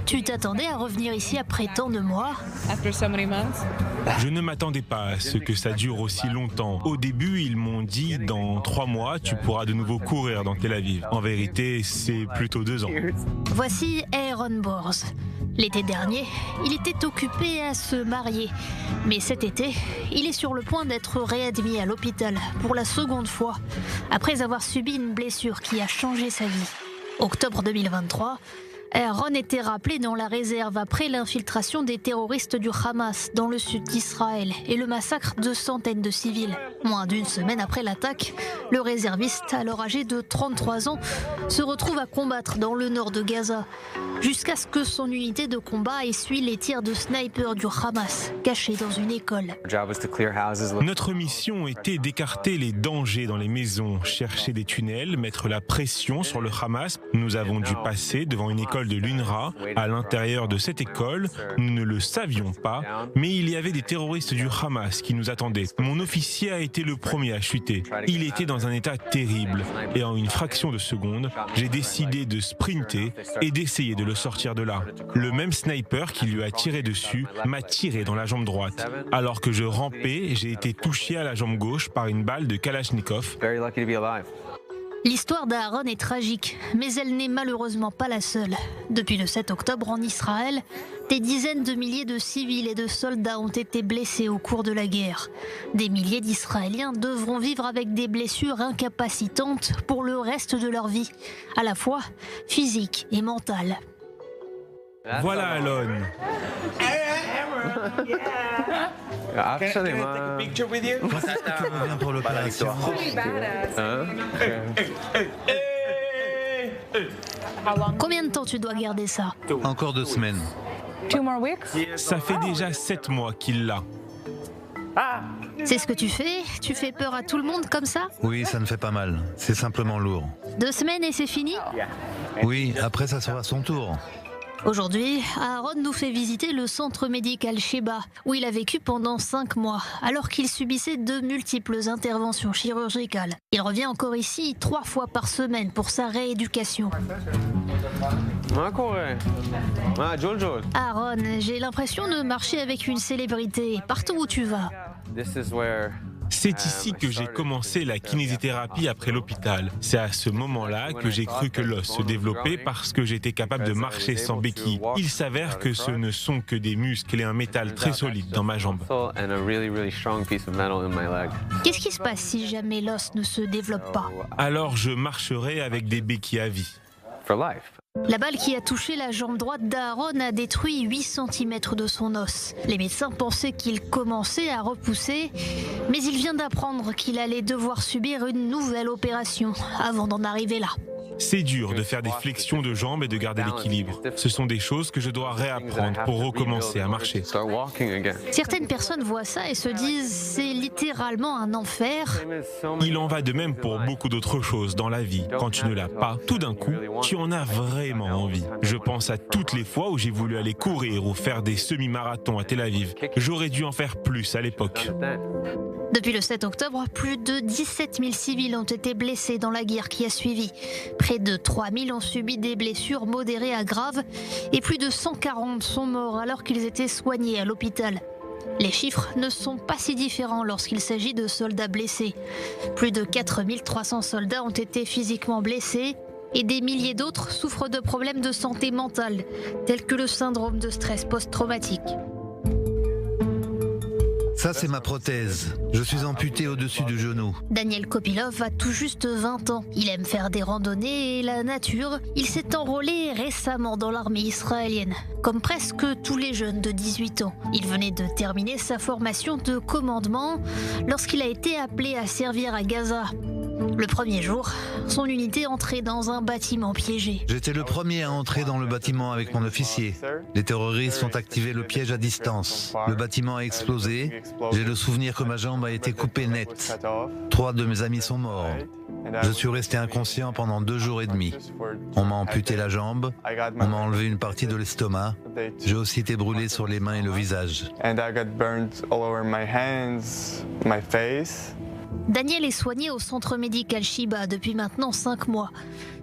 Tu t'attendais à revenir ici après tant de mois? Je ne m'attendais pas à ce que ça dure aussi longtemps. Au début, ils m'ont dit, dans 3 mois, tu pourras de nouveau courir dans Tel Aviv. En vérité, c'est plutôt 2 ans. Voici Aaron Borz. L'été dernier, il était occupé à se marier. Mais cet été, il est sur le point d'être réadmis à l'hôpital pour la seconde fois, après avoir subi une blessure qui a changé sa vie. Octobre 2023, Aaron était rappelé dans la réserve après l'infiltration des terroristes du Hamas dans le sud d'Israël et le massacre de centaines de civils. Moins d'une semaine après l'attaque, le réserviste, alors âgé de 33 ans, se retrouve à combattre dans le nord de Gaza, jusqu'à ce que son unité de combat essuie les tirs de snipers du Hamas, cachés dans une école. Notre mission était d'écarter les dangers dans les maisons, chercher des tunnels, mettre la pression sur le Hamas. Nous avons dû passer devant une école de l'UNRWA. À l'intérieur de cette école, nous ne le savions pas, mais il y avait des terroristes du Hamas qui nous attendaient. Mon officier a été le premier à chuter. Il était dans un état terrible et en une fraction de seconde, j'ai décidé de sprinter et d'essayer de le sortir de là. Le même sniper qui lui a tiré dessus m'a tiré dans la jambe droite. Alors que je rampais, j'ai été touché à la jambe gauche par une balle de Kalachnikov. L'histoire d'Aaron est tragique, mais elle n'est malheureusement pas la seule. Depuis le 7 octobre en Israël, des dizaines de milliers de civils et de soldats ont été blessés au cours de la guerre. Des milliers d'Israéliens devront vivre avec des blessures incapacitantes pour le reste de leur vie, à la fois physique et mentale. Voilà Alon. Pour l'opération. Combien de temps tu dois garder ça? Encore 2 semaines. Ça fait déjà 7 mois qu'il l'a. C'est ce que tu fais? Tu fais peur à tout le monde comme ça? Oui, ça ne fait pas mal. C'est simplement lourd. 2 semaines et c'est fini? Oui, après ça sera son tour. Aujourd'hui, Aaron nous fait visiter le centre médical Sheba, où il a vécu pendant 5 mois, alors qu'il subissait de multiples interventions chirurgicales. Il revient encore ici 3 fois par semaine pour sa rééducation. Aaron, j'ai l'impression de marcher avec une célébrité partout où tu vas. C'est ici que j'ai commencé la kinésithérapie après l'hôpital. C'est à ce moment-là que j'ai cru que l'os se développait parce que j'étais capable de marcher sans béquille. Il s'avère que ce ne sont que des muscles et un métal très solide dans ma jambe. Qu'est-ce qui se passe si jamais l'os ne se développe pas? Alors je marcherai avec des béquilles à vie. La balle qui a touché la jambe droite d'Aaron a détruit 8 cm de son os. Les médecins pensaient qu'il commençait à repousser, mais il vient d'apprendre qu'il allait devoir subir une nouvelle opération avant d'en arriver là. C'est dur de faire des flexions de jambes et de garder l'équilibre. Ce sont des choses que je dois réapprendre pour recommencer à marcher. Certaines personnes voient ça et se disent c'est littéralement un enfer. Il en va de même pour beaucoup d'autres choses dans la vie. Quand tu ne l'as pas, tout d'un coup, tu en as vraiment envie. Je pense à toutes les fois où j'ai voulu aller courir ou faire des semi-marathons à Tel Aviv. J'aurais dû en faire plus à l'époque. Depuis le 7 octobre, plus de 17 000 civils ont été blessés dans la guerre qui a suivi. Près de 3 000 ont subi des blessures modérées à graves et plus de 140 sont morts alors qu'ils étaient soignés à l'hôpital. Les chiffres ne sont pas si différents lorsqu'il s'agit de soldats blessés. Plus de 4 300 soldats ont été physiquement blessés et des milliers d'autres souffrent de problèmes de santé mentale, tels que le syndrome de stress post-traumatique. Ça, c'est ma prothèse. Je suis amputé au-dessus du genou. Daniel Kopilov a tout juste 20 ans. Il aime faire des randonnées et la nature. Il s'est enrôlé récemment dans l'armée israélienne, comme presque tous les jeunes de 18 ans. Il venait de terminer sa formation de commandement lorsqu'il a été appelé à servir à Gaza. Le premier jour, son unité entrait dans un bâtiment piégé. J'étais le premier à entrer dans le bâtiment avec mon officier. Les terroristes ont activé le piège à distance. Le bâtiment a explosé. J'ai le souvenir que ma jambe a été coupée net. 3 de mes amis sont morts. Je suis resté inconscient pendant 2 jours et demi. On m'a amputé la jambe, on m'a enlevé une partie de l'estomac. J'ai aussi été brûlé sur les mains et le visage. Daniel est soigné au centre médical Shiba depuis maintenant 5 mois.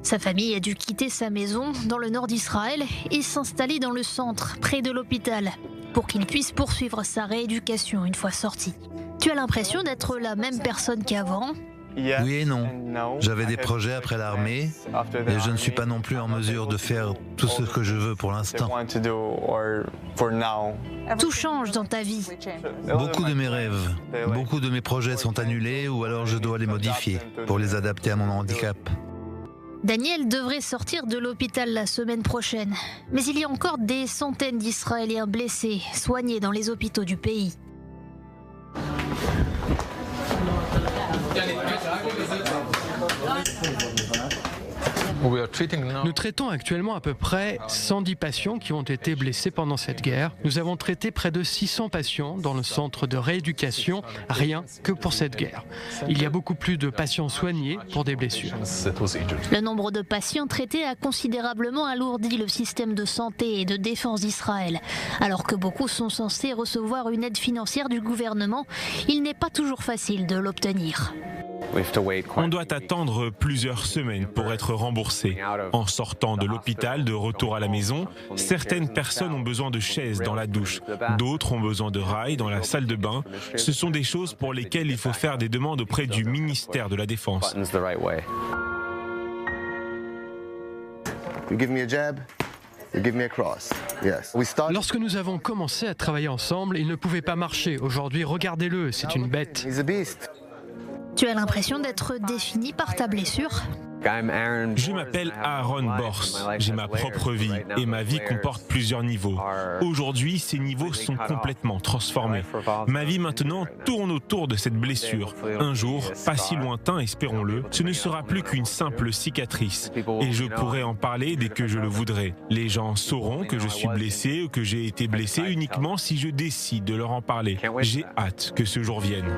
Sa famille a dû quitter sa maison dans le nord d'Israël et s'installer dans le centre, près de l'hôpital, pour qu'il puisse poursuivre sa rééducation une fois sorti. Tu as l'impression d'être la même personne qu'avant ? Oui et non. J'avais des projets après l'armée et je ne suis pas non plus en mesure de faire tout ce que je veux pour l'instant. Tout change dans ta vie. Beaucoup de mes rêves, beaucoup de mes projets sont annulés ou alors je dois les modifier pour les adapter à mon handicap. Daniel devrait sortir de l'hôpital la semaine prochaine, mais il y a encore des centaines d'Israéliens blessés, soignés dans les hôpitaux du pays. Nous traitons actuellement à peu près 110 patients qui ont été blessés pendant cette guerre. Nous avons traité près de 600 patients dans le centre de rééducation, rien que pour cette guerre. Il y a beaucoup plus de patients soignés pour des blessures. Le nombre de patients traités a considérablement alourdi le système de santé et de défense d'Israël. Alors que beaucoup sont censés recevoir une aide financière du gouvernement, il n'est pas toujours facile de l'obtenir. On doit attendre plusieurs semaines pour être remboursé. En sortant de l'hôpital, de retour à la maison, certaines personnes ont besoin de chaises dans la douche, d'autres ont besoin de rails dans la salle de bain. Ce sont des choses pour lesquelles il faut faire des demandes auprès du ministère de la Défense. Lorsque nous avons commencé à travailler ensemble, il ne pouvait pas marcher. Aujourd'hui, regardez-le, c'est une bête. Tu as l'impression d'être défini par ta blessure ? Je m'appelle Aaron Bors, j'ai ma propre vie et ma vie comporte plusieurs niveaux. Aujourd'hui, ces niveaux sont complètement transformés. Ma vie maintenant tourne autour de cette blessure. Un jour, pas si lointain, espérons-le, ce ne sera plus qu'une simple cicatrice et je pourrai en parler dès que je le voudrai. Les gens sauront que je suis blessé ou que j'ai été blessé uniquement si je décide de leur en parler. J'ai hâte que ce jour vienne.